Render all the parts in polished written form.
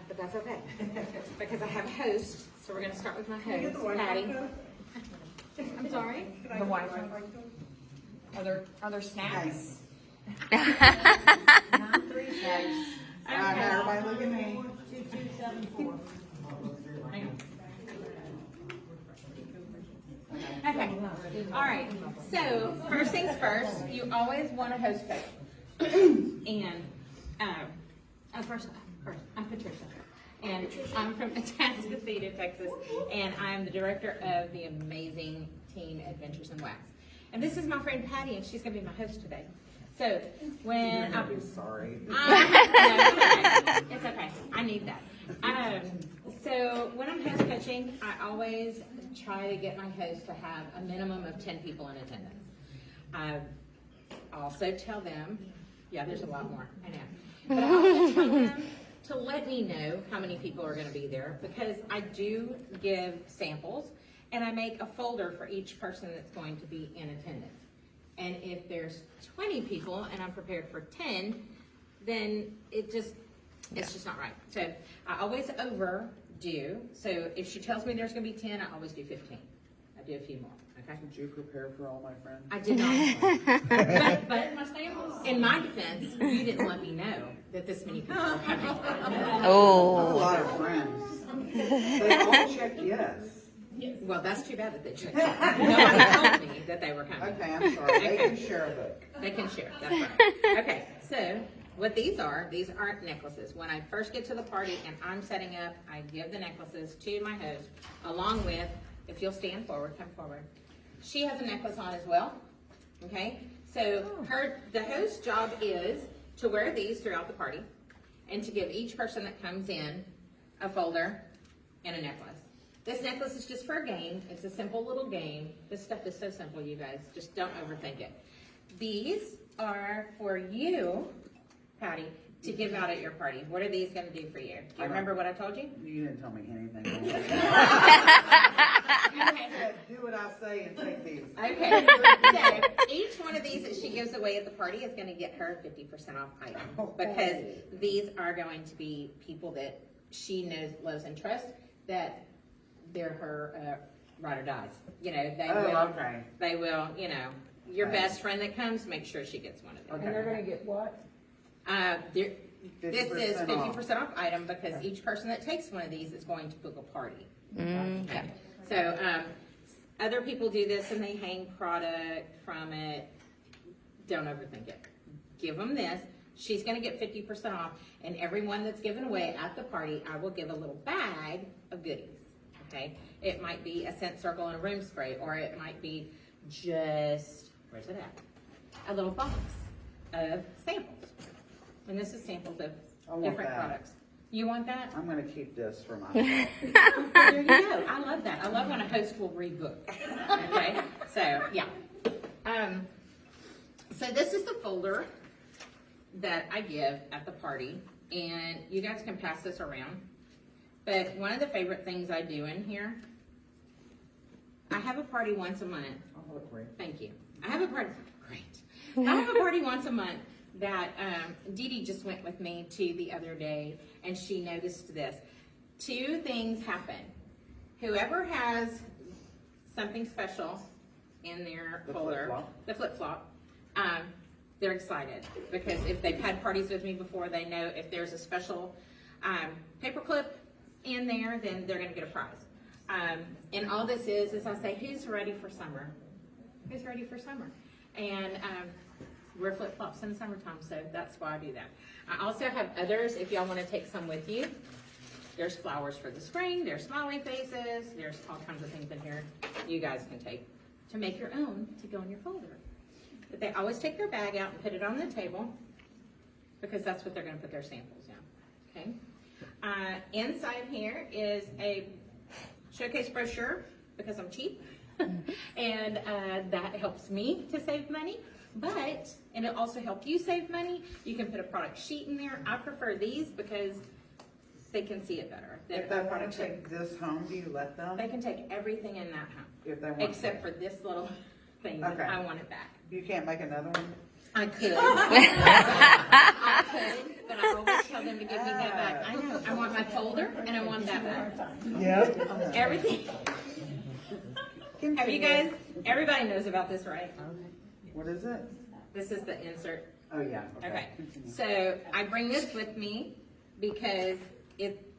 But that's okay, because I have a host, so we're gonna start with my host, Patty. I'm sorry? The Wi-Fi. Are there snacks? Not 3 snacks. Everybody look at me. 2274. Okay, all right, so first things first, you always want a host coach. And, first, I'm Patricia, and I'm from Atascocita, Texas, and I'm the director of the amazing Teen Adventures in Wax. And this is my friend Patty, and she's gonna be my host today. So, when I'm sorry. no, it's okay. I need that. So when I'm host coaching, I always try to get my host to have a minimum of 10 people in attendance. I also tell them, yeah, there's a lot more, I know. But I also tell them to let me know how many people are going to be there, because I do give samples, and I make a folder for each person that's going to be in attendance. And if there's 20 people and I'm prepared for 10, then it's just not right. So I always overdo. So if she tells me there's going to be 10, I always do 15. I do a few more. Okay. Did you prepare for all my friends? I did not. but in my defense, you didn't let me know that this many people are coming. Oh. A lot of friends. They all checked yes. Well, that's too bad that they checked. Nobody told me that they were coming. Okay, I'm sorry. They can share a book. They can share. That's right. Okay, so what these aren't necklaces. When I first get to the party and I'm setting up, I give the necklaces to my host, along with, if you'll stand forward, come forward. She has a necklace on as well. Okay, so the host's job is to wear these throughout the party, and to give each person that comes in a folder and a necklace. This necklace is just for a game. It's a simple little game. This stuff is so simple, you guys. Just don't overthink it. These are for you, Patty, to give out at your party. What are these going to do for you? Do you remember what I told you? You didn't tell me anything. Do what I say and take these. Okay. So each one of these that she gives away at the party is going to get her 50% off item, because these are going to be people that she knows, loves, and trusts, that they're her ride or dies. You know, they will, you know, your best friend that comes, make sure she gets one of them. And they're going to get what? This is 50% off item, because each person that takes one of these is going to book a party. Okay. So other people do this and they hang product from it. Don't overthink it. Give them this. She's going to get 50% off, and everyone that's given away at the party, I will give a little bag of goodies. Okay, it might be a scent circle and a room spray, or it might be just, where's it at? A little box of samples. And this is samples of different products. You want that? I'm going to keep this for myself. There you go. I love that. I love when a host will read books. Okay, so yeah. So this is the folder that I give at the party, and you guys can pass this around. But one of the favorite things I do in here, I have a party once a month. Oh, great. Thank you. I have a party once a month that Dee Dee just went with me to the other day, and she noticed this. 2 things happen. Whoever has something special in their folder, the flip-flop, they're excited, because if they've had parties with me before, they know if there's a special paperclip in there, then they're going to get a prize. And all this is I say, who's ready for summer? Who's ready for summer? And wear flip-flops in the summertime, so that's why I do that. I also have others, if y'all want to take some with you. There's flowers for the spring, there's smiley faces, there's all kinds of things in here you guys can take to make your own to go in your folder. But they always take their bag out and put it on the table, because that's what they're going to put their samples in. Okay. Inside here is a showcase brochure, because I'm cheap, and that helps me to save money. And it'll also help you save money. You can put a product sheet in there. I prefer these because they can see it better. If they want to take this home, do you let them? They can take everything in that home, if they want except for this little thing. Okay. I want it back. You can't make another one? I could. I could, but I always tell them to give me that back. I know. I want my folder and I want that back. Yep. Everything. Have you guys, everybody knows about this, right? What is it? This is the insert. Oh, yeah. Okay. So I bring this with me because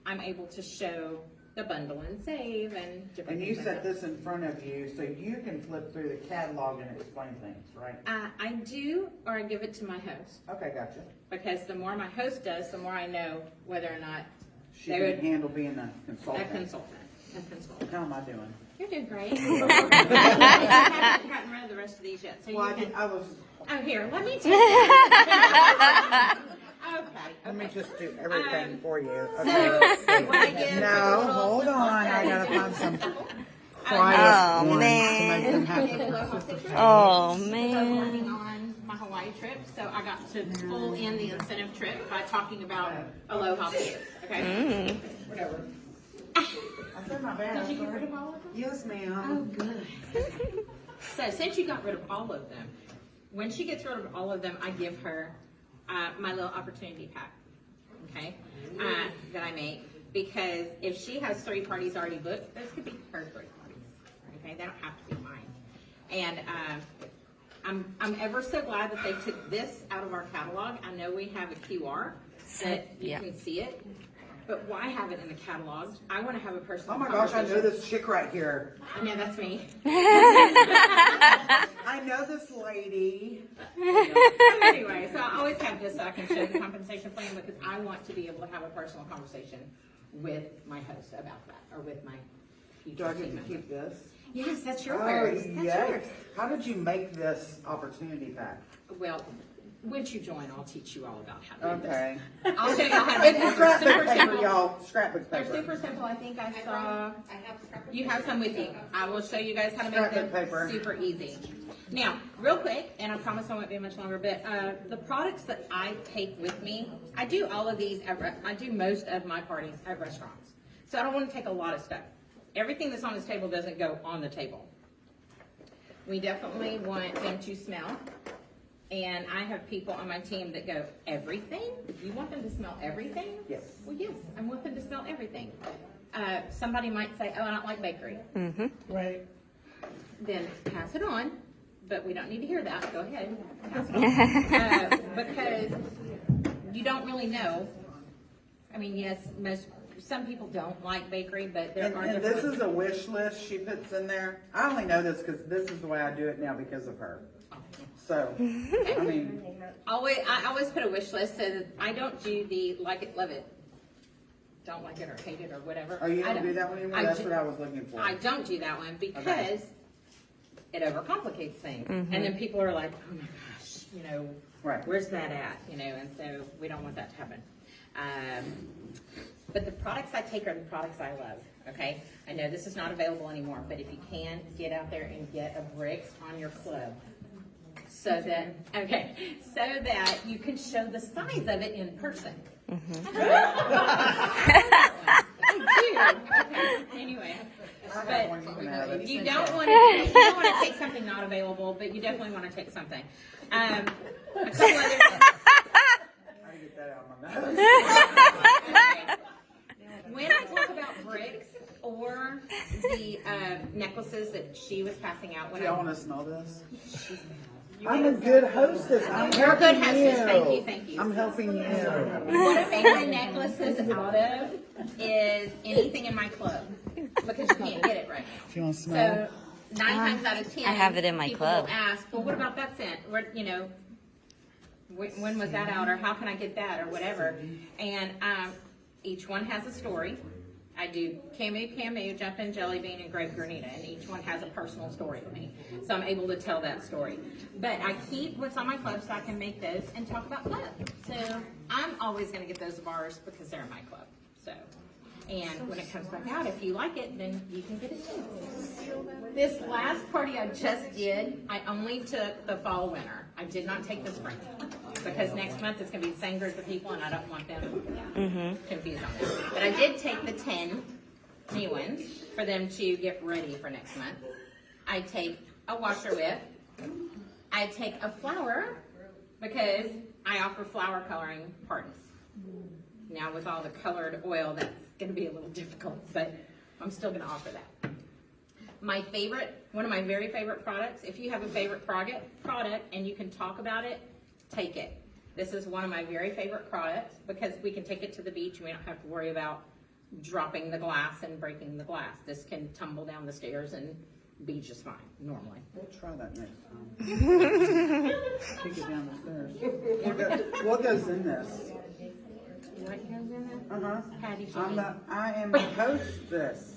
I'm able to show the bundle and save and different And you things set like that. this in front of you so you can flip through the catalog and explain things, right? I do, or I give it to my host. Okay, gotcha. Because the more my host does, the more I know whether or not She they can would, handle being a a consultant. consultant. How am I doing? You're doing great. I haven't gotten rid of the rest of these yet, so Well, you can. I was. Oh, here, let me take that. Okay. Let me just do everything for you. So, Okay. what I give No, for the hold little- on. I gotta find some Oh, quiet ones man. to make them happy. Oh, I was man. working on my Hawaii trip, so I got to pull in the incentive trip by talking about Aloha Pictures. Okay. Whatever. I said my bad. Did you get rid of all of them? Yes, Oh, ma'am. good. So since you got rid of all of them, when she gets rid of all of them, I give her my little opportunity pack, okay, that I make. Because if she has 3 parties already booked, those could be her 3 parties, okay? They don't have to be mine. And I'm ever so glad that they took this out of our catalog. I know we have a QR that you Yeah. can see it, but why have it in the catalog? I want to have a personal Oh my gosh, I know conversation. this chick right here. I know that's me. I know this lady. Anyway, so I always have this so I can show the compensation plan because I want to be able to have a personal conversation with my host about that, or with my Do future I get team to member. keep this? Yes, that's Oh, yours. That's yeah. yours. How did you make this opportunity pack? Well, once you join, I'll teach you all about how to do Okay. this. I'll show you how to do It's this. scrapbook Super paper, simple. y'all. Scrapbook They're paper. super simple. I think I saw. You have some with you. I will show you guys how to make Scrapbook them paper. super easy. Now, real quick, and I promise I won't be much longer, but the products that I take with me, I do all of these I do most of my parties at restaurants. So I don't want to take a lot of stuff. Everything that's on this table doesn't go on the table. We definitely want them to smell. And I have people on my team that go, everything? You want them to smell everything? Yes. Well, yes, I want them to smell everything. Somebody might say, oh, I don't like bakery. Right. Then pass it on, but we don't need to hear that. Go ahead. Pass it on. Because you don't really know. I mean, yes, some people don't like bakery, but there are And this different. is a wish list she puts in there. I only know this because this is the way I do it now because of her. So, I mean, I always put a wish list so that I don't do the like it, love it, don't like it or hate it or whatever. oh, you I don't do that one anymore? That's what I was looking for. I don't do that one because it overcomplicates things. And then people are like, oh my gosh, Right. where's that at? And so we don't want that to happen. But the products I take are the products I love, okay? I know this is not available anymore, but if you can, get out there and get a brick on your club. So that you can show the size of it in person. I do. Okay. Anyway, one, you can have but it. you don't want to take something not available, but you definitely want to take something. A couple other. How to get that out of my mouth? When I talk about bricks or the necklaces that she was passing out when Do y'all I want to smell this? I'm a good hostess. I'm You're a good helping hostess. Thank you. I'm helping you. What I make the necklaces out of is anything in my club because you can't get it right now. Do you want to smell? So 9 times out of 10, I have it in my people club. will ask, well, what about that scent? When was that out, or how can I get that, or whatever? And each one has a story. I do Camu, Jumpin' Jelly Bean, and Grape Granita, and each one has a personal story to me. So I'm able to tell that story. But I keep what's on my club so I can make those and talk about club. So I'm always going to get those bars because they're in my club. So, and when it comes back out, if you like it, then you can get it too. This last party I just did, I only took the fall winter. I did not take the spring because next month it's going to be the same group of people and I don't want them confused on that. But I did take the 10 new ones for them to get ready for next month. I take a washer whip. I take a flower because I offer flower coloring parties. Now with all the colored oil, that's going to be a little difficult, but I'm still going to offer that. My favorite, one of my very favorite products, if you have a favorite product and you can talk about it, take it. This is one of my very favorite products because we can take it to the beach and we don't have to worry about dropping the glass and breaking the glass. This can tumble down the stairs and be just fine, normally. We'll try that next time. Take it down the stairs. What goes in this? What goes in there? Uh-huh. Patty, show me. I am the hostess.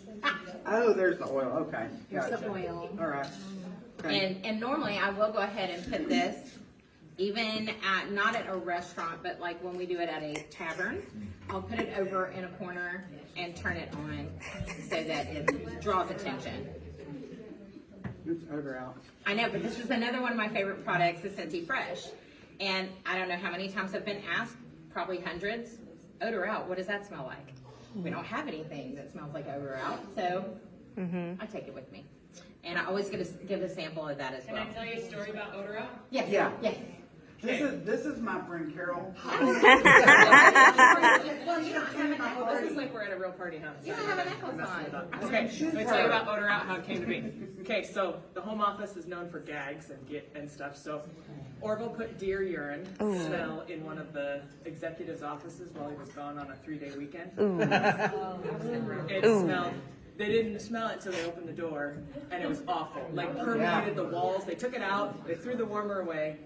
Oh, there's the oil. Okay. Here's Gotcha. the oil. All right. Okay. And normally I will go ahead and put this, even at, not at a restaurant, but like when we do it at a tavern, I'll put it over in a corner and turn it on so that it draws attention. It's odor out. I know, but this is another one of my favorite products, the Scentsy Fresh. And I don't know how many times I've been asked, probably hundreds, odor out, what does that smell like? We don't have anything that smells like odor out, so I take it with me. And I always give a sample of that as well. Can I tell you a story about odor out? Yes, Yeah. yes. This is my friend Carol. This is like we're at a real party, huh? You don't have a necklace on. Okay, let me tell you about odor out, how it came to be. Okay, so the home office is known for gags and stuff. So Orville put deer urine smell in one of the executives' offices while he was gone on a 3-day weekend. It smelled. They didn't smell it until they opened the door, and it was awful. Like permeated the walls. They took it out. They threw the warmer away.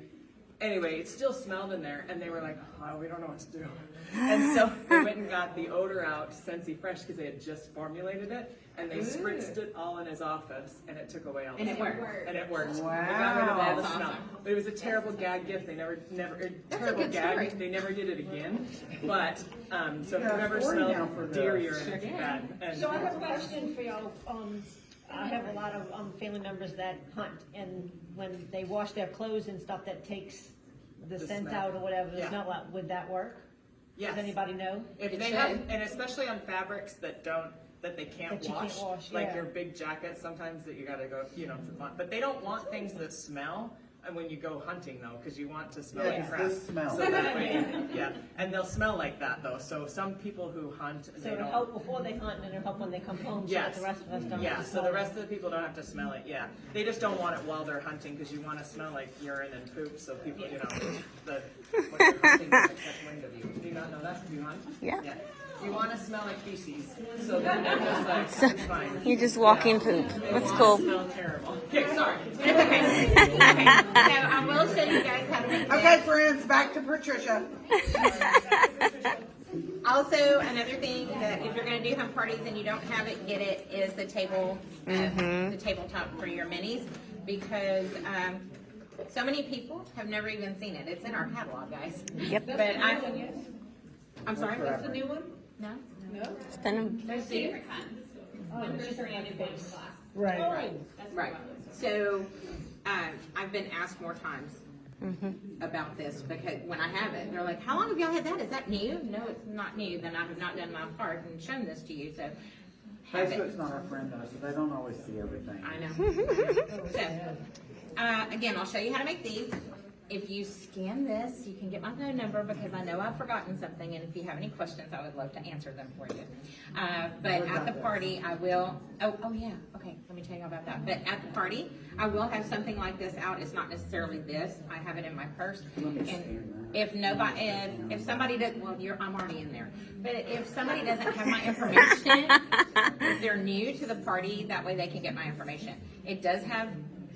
Anyway, it still smelled in there, and they were like, "Oh, we don't know what to do." And so they went and got the odor out Scentsy Fresh because they had just formulated it, and they spritzed it all in his office, and it took away all the And it smell. worked. And it worked. Wow. They got rid of all the That's smell. awesome. But it was a terrible gag gift. They never, That's a terrible good gag. story. They never did it again. But so if Yeah, you've ever 40 now for smelled this. deer urine, it's bad. And So I have a question for y'all. I have a lot of family members that hunt, and when they wash their clothes and stuff, that takes the scent smell. out or whatever, the Yeah. smell out. Would that work? yes. Does anybody know? If It they should. have, and especially on fabrics that they can't That you wash, can't wash, like yeah. your big jackets sometimes that you gotta go, to find. But they don't want things that smell. And when you go hunting though, because you want to smell Yeah, like crap. this smells. So that way, yeah, and they'll smell like that though. So some people who hunt, So they it'll don't. help before they hunt, and it'll help when they come home, so that Yes. the rest of us don't. Yeah, have to so the smell rest it. of the people don't have to smell it, yeah. They just don't want it while they're hunting, because you want to smell like urine and poop, so people, when you're hunting, they catch wind of you. Do you not know that, do you hunt? Yeah. You want to smell like feces, so then they're just like, it's fine. You're just walking poop. They That's want cool. to smell terrible. Okay, sorry. It's okay. Okay, so I will show you guys how to make this. Okay, friends, back to Patricia. Also, another thing that if you're going to do home parties and you don't have it, get it, is the table, the tabletop for your minis, because so many people have never even seen it. It's in our catalog, guys. Yep. But I'm sorry. What's the new one? No. It's been There's two different kinds. Oh, it's just a random base. Right. Right. So I've been asked more times about this, because when I have it, they're like, "How long have y'all had that? Is that new?" No, it's not new. Then I have not done my part and shown this to you. So have it. Facebook's not our friend though, so they don't always see everything. I know. So again, I'll show you how to make these. If you scan this, you can get my phone number, because I know I've forgotten something, and if you have any questions, I would love to answer them for you. But at the party, I will, oh yeah, okay, let me tell you about that. But at the party, I will have something like this out. It's not necessarily this. I have it in my purse. And if nobody, if somebody does, well, I'm already in there. But if somebody doesn't have my information, if they're new to the party, that way they can get my information. It does have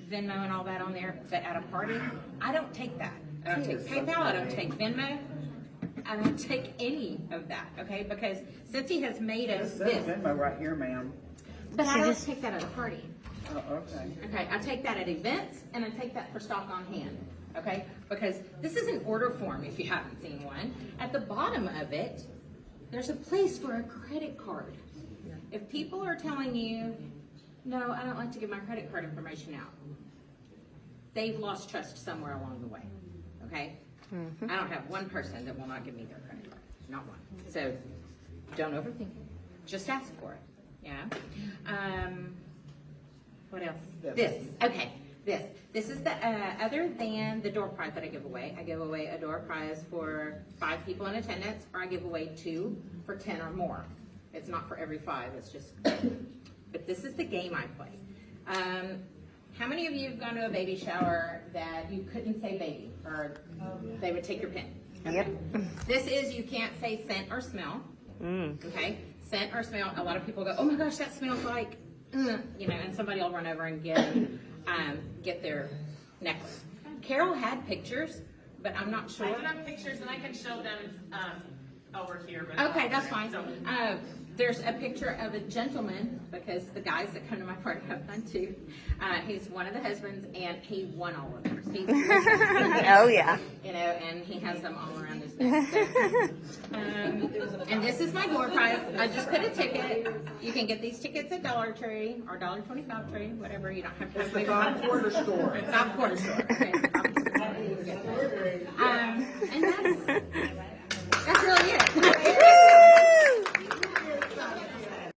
Venmo and all that on there, but at a party, I don't take that. I don't take PayPal, I don't take Venmo, I don't take any of that, okay? Because Scentsy has made us This says this, Venmo right here, ma'am. but I don't take that at a party. Oh, okay. Okay, I take that at events, and I take that for stock on hand, okay? Because this is an order form, if you haven't seen one. At the bottom of it, there's a place for a credit card. If people are telling you, "No, I don't like to give my credit card information out," they've lost trust somewhere along the way, okay? I don't have one person that will not give me their credit card, not one. So don't overthink it. Just ask for it, yeah? What else? This, okay. This is the, other than the door prize that I give away. I give away a door prize for 5 people in attendance, or I give away 2 for 10 or more. It's not for every 5, it's just, but this is the game I play. How many of you have gone to a baby shower that you couldn't say baby, or they would take your pen? Yep. This is, you can't say scent or smell. Okay? Scent or smell. A lot of people go, oh my gosh, that smells like, you know, and somebody will run over and get their necklace. Carol had pictures, but I'm not sure. I do have pictures and I can show them over here. Okay, that's fine. There's a picture of a gentleman, because the guys that come to my party have fun too. He's one of the husbands, and he won all of them. Oh, yeah. You know, and he has them all around his neck. So. And this is my door prize. I just put a ticket. You can get these tickets at Dollar Tree or $1.25 Tree, whatever. You don't have to. It's the Bob Quarter Store. Bob Quarter Store. Okay. And that's really it.